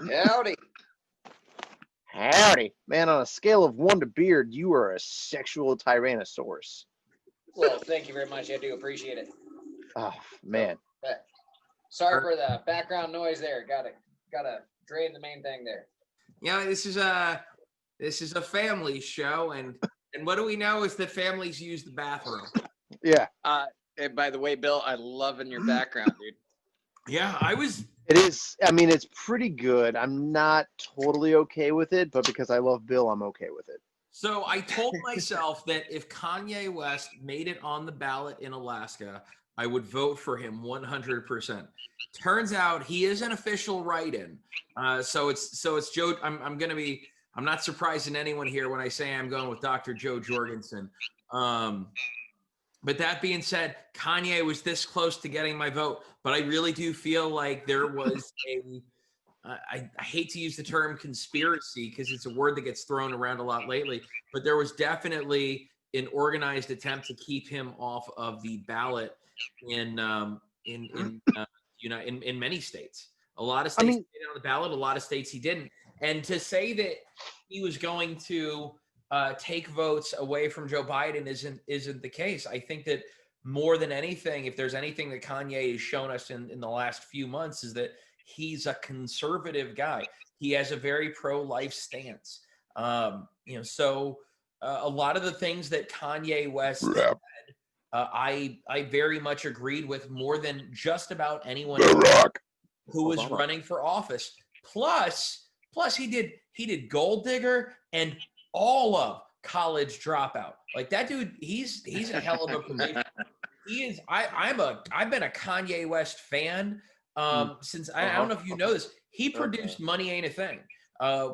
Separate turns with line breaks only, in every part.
Howdy.
Howdy. Man, on a scale of 1 to beard, you are a sexual tyrannosaurus.
Well, thank you very much. I do appreciate it.
Oh, man.
Sorry for the background noise there. Gotta drain the main thing there.
Yeah, this is a family show, and what do we know is that families use the bathroom.
Yeah.
And by the way, Bill, I love in your background, dude.
Yeah,
It is. I mean, it's pretty good. I'm not totally okay with it, but because I love Bill, I'm okay with it.
So I told myself that if Kanye West made it on the ballot in Alaska, I would vote for him 100%. Turns out he is an official write-in. So it's Joe. I'm not surprising anyone here when I say I'm going with Dr. Joe Jorgensen. But that being said, Kanye was this close to getting my vote, but I really do feel like there was I hate to use the term conspiracy because it's a word that gets thrown around a lot lately, but there was definitely an organized attempt to keep him off of the ballot in many states. A lot of states made it on the ballot, a lot of states he didn't. And to say that he was going to take votes away from Joe Biden isn't the case. I think that more than anything, if there's anything that Kanye has shown us in the last few months, is that he's a conservative guy. He has a very pro-life stance. So a lot of the things that Kanye West said, I very much agreed with more than just about anyone who was running for office. Plus he did Gold Digger and all of College Dropout. Like that dude, he's a hell of a position. He is. I've been a Kanye West fan since I don't know if you know this. He produced Money Ain't a Thing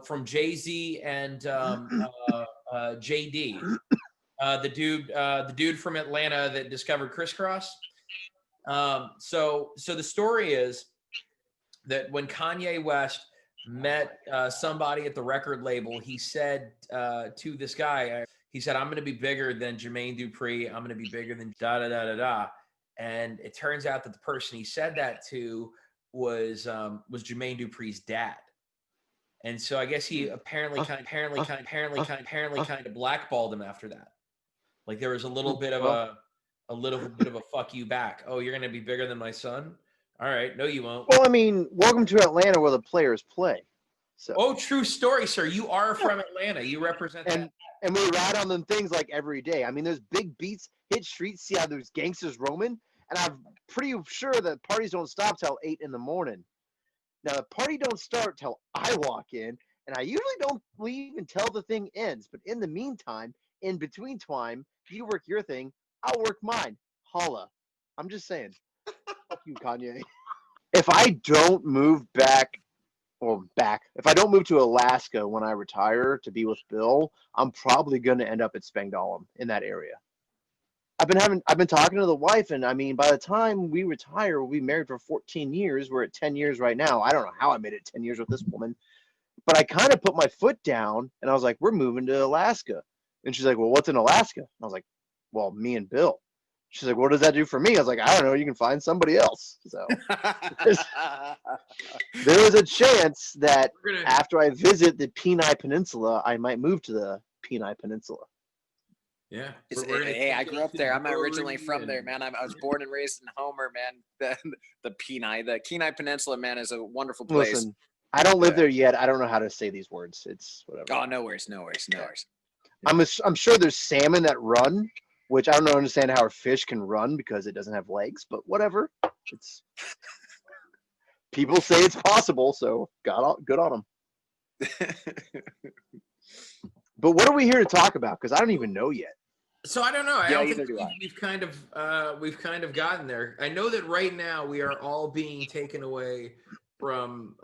from Jay-Z and JD, the dude from Atlanta that discovered Crisscross. So the story is that when Kanye West met somebody at the record label, he said to this guy, he said, "I'm going to be bigger than Jermaine Dupri. I'm going to be bigger than da da da da da." And it turns out that the person he said that to was Jermaine Dupri's dad. And so I guess he apparently kind of blackballed him after that. Like there was a little bit of a fuck you back. Oh, you're going to be bigger than my son? All right, no, you won't.
Well, I mean, welcome to Atlanta where the players play. So.
Oh, true story, sir. You are from Atlanta. You represent that.
And we ride on them things like every day. I mean, there's big beats, hit streets, see how there's gangsters roaming. And I'm pretty sure that parties don't stop till 8 in the morning. Now, the party don't start till I walk in. And I usually don't leave until the thing ends. But in the meantime, in between time, you work your thing, I'll work mine. Holla. I'm just saying. Fuck you, Kanye. If I don't move if I don't move to Alaska when I retire to be with Bill, I'm probably going to end up at Spangdahlem in that area. I've been talking to the wife, and I mean, by the time we retire, we'll be married for 14 years. We're at 10 years right now. I don't know how I made it 10 years with this woman, but I kind of put my foot down, and I was like, we're moving to Alaska. And she's like, well, what's in Alaska? I was like, well, me and Bill. She's like, what does that do for me? I was like, I don't know. You can find somebody else. So there was a chance that after I visit the Kenai Peninsula, I might move to the Kenai Peninsula.
Yeah.
Hey, I grew up there. I'm originally from there, man. I was born and raised in Homer, man. The Kenai Peninsula, man, is a wonderful place.
Listen, I don't live there yet. I don't know how to say these words. It's whatever.
Oh, no worries.
I'm sure there's salmon that run, which I don't understand how a fish can run because it doesn't have legs, but whatever. It's people say it's possible, so good on them. But what are we here to talk about? Because I don't even know yet.
So I don't know. I
Yeah,
don't think we've kind of gotten there. I know that right now we are all being taken away from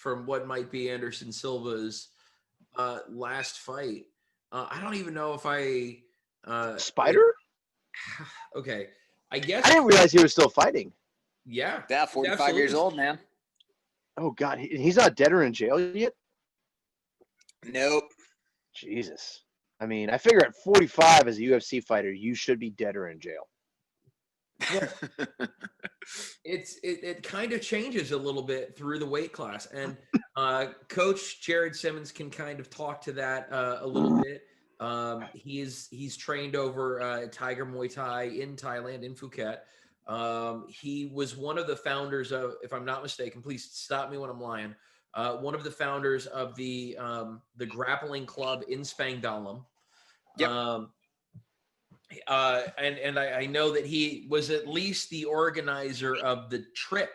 what might be Anderson Silva's last fight. I don't even know if I.
Spider?
Okay. I guess
I didn't realize he was still fighting.
Yeah.
Yeah, 45 years old, man.
Oh, God. He's not dead or in jail yet?
Nope.
Jesus. I mean, I figure at 45 as a UFC fighter, you should be dead or in jail. Yeah.
It kind of changes a little bit through the weight class, and Coach Jared Simmons can kind of talk to that a little bit. He's trained over Tiger Muay Thai in Thailand, in Phuket. He was one of the founders of, if I'm not mistaken, please stop me when I'm lying. One of the founders of the grappling club in Spangdahlem.
Yep.
And I know that he was at least the organizer of the trip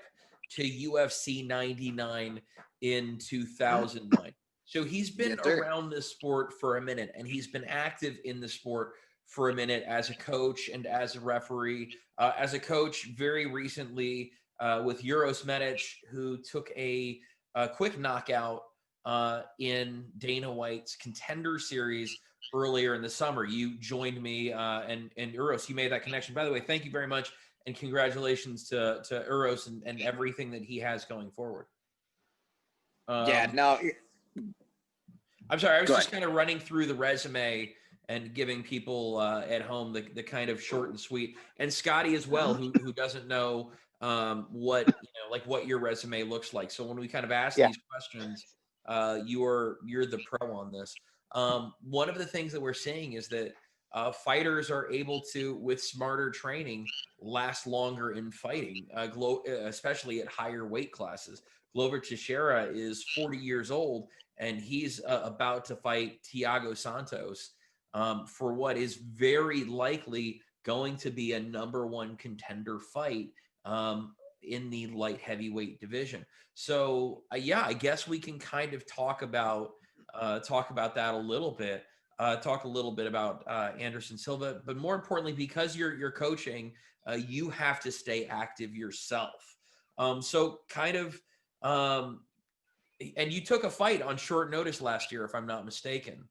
to UFC 99 in 2009. So he's been
Yes, sir.
around this sport for a minute, and he's been active in the sport for a minute as a coach and as a referee. As a coach, very recently with Uros Medic, who took a quick knockout in Dana White's Contender Series earlier in the summer. You joined me and Uros, you made that connection. By the way, thank you very much, and congratulations to Uros and everything that he has going forward.
No.
I'm sorry, I was
Go
just
ahead.
kind of running through the resume and giving people at home the kind of short and sweet. And Scotty as well, who doesn't know what what your resume looks like. So when we kind of ask these questions, you're the pro on this. One of the things that we're seeing is that fighters are able to, with smarter training, last longer in fighting, especially at higher weight classes. Glover Teixeira is 40 years old, and he's about to fight Thiago Santos for what is very likely going to be a #1 contender fight in the light heavyweight division. So I guess we can kind of talk about that a little bit. Talk a little bit about Anderson Silva, but more importantly, because you're coaching, you have to stay active yourself. So kind of, and you took a fight on short notice last year, if I'm not mistaken.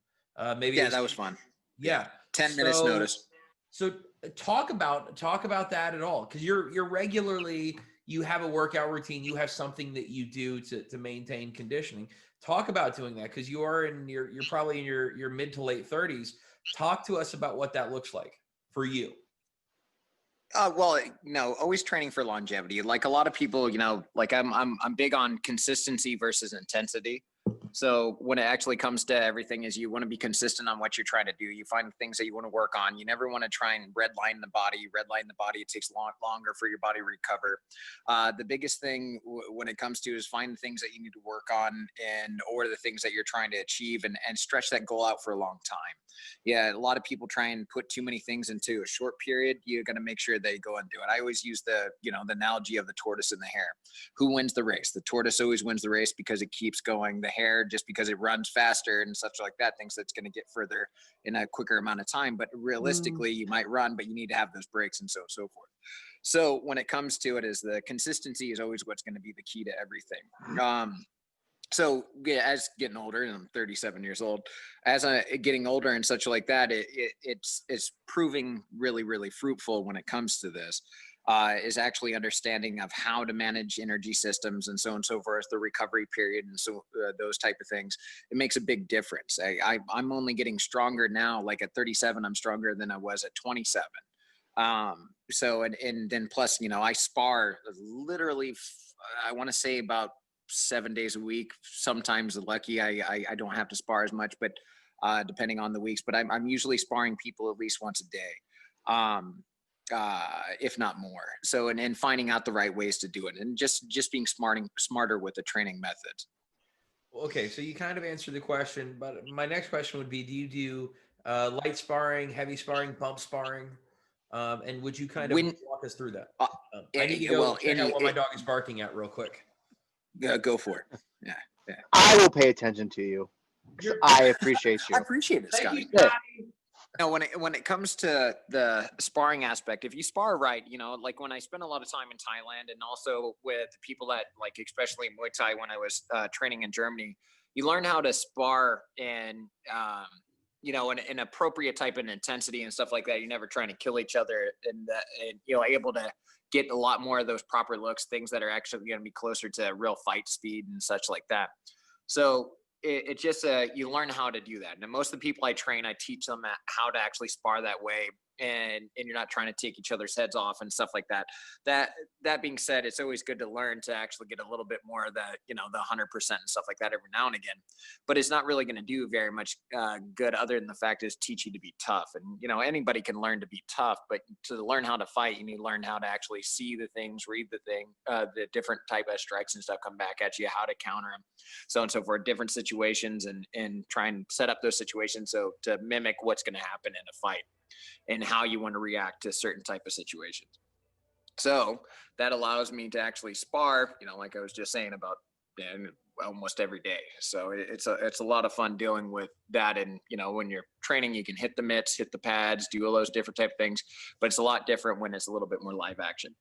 Maybe
That was fun.
Yeah,
10 minutes notice.
So talk about that at all, because you're regularly, you have a workout routine, you have something that you do to maintain conditioning. Talk about doing that, because you're probably in your mid to late 30s. Talk to us about what that looks like for you.
Well, always training for longevity. Like a lot of people, like I'm big on consistency versus intensity. So when it actually comes to everything, is you want to be consistent on what you're trying to do. You find things that you want to work on. You never want to try and redline the body. It takes longer for your body to recover. The biggest thing when it comes to is find the things that you need to work on or the things that you're trying to achieve and stretch that goal out for a long time. Yeah, a lot of people try and put too many things into a short period. You're going to make sure they go and do it. I always use the analogy of the tortoise and the hare. Who wins the race? The tortoise always wins the race because it keeps going. The hare, just because it runs faster and such like that, thinks that's going to get further in a quicker amount of time. But realistically, you might run, but you need to have those breaks and so forth. So when it comes to it, is the consistency is always what's going to be the key to everything. So yeah, as getting older, and I'm 37 years old, as I'm getting older and such like that, it's proving really, really fruitful when it comes to this, is actually understanding of how to manage energy systems and so forth, the recovery period and so those type of things. It makes a big difference. I'm only getting stronger now. Like at 37, I'm stronger than I was at 27. So and then plus, I spar literally, I want to say about 7 days a week. Sometimes lucky I don't have to spar as much, but depending on the weeks. But I'm usually sparring people at least once a day, if not more. So and finding out the right ways to do it, and just being smarter with the training methods.
Okay, so you kind of answered the question, but my next question would be: do you do light sparring, heavy sparring, bump sparring? And would you kind of walk us through that? I need to go check out what my dog is barking at real quick.
Go for it. Yeah.
I will pay attention to you. I appreciate you.
I appreciate it, Scotty. When it comes to the sparring aspect, if you spar right, like when I spent a lot of time in Thailand and also with people that like, especially Muay Thai when I was training in Germany, you learn how to spar in an appropriate type of intensity and stuff like that. You're never trying to kill each other, and able to get a lot more of those proper looks, things that are actually going to be closer to real fight speed and such like that. So it just, you learn how to do that. And most of the people I train, I teach them how to actually spar that way. and you're not trying to take each other's heads off and stuff like that. That being said, it's always good to learn to actually get a little bit more of the, the 100% and stuff like that every now and again. But it's not really going to do very much good other than the fact is teach you to be tough. And anybody can learn to be tough, but to learn how to fight, you need to learn how to actually see the things, read the different type of strikes and stuff come back at you, how to counter them, so on and so forth, different situations, and try and set up those situations so to mimic what's going to happen in a fight and how you want to react to certain type of situations. So that allows me to actually spar, like I was just saying about almost every day. So it's a lot of fun dealing with that. And when you're training, you can hit the mitts, hit the pads, do all those different type of things, but it's a lot different when it's a little bit more live action.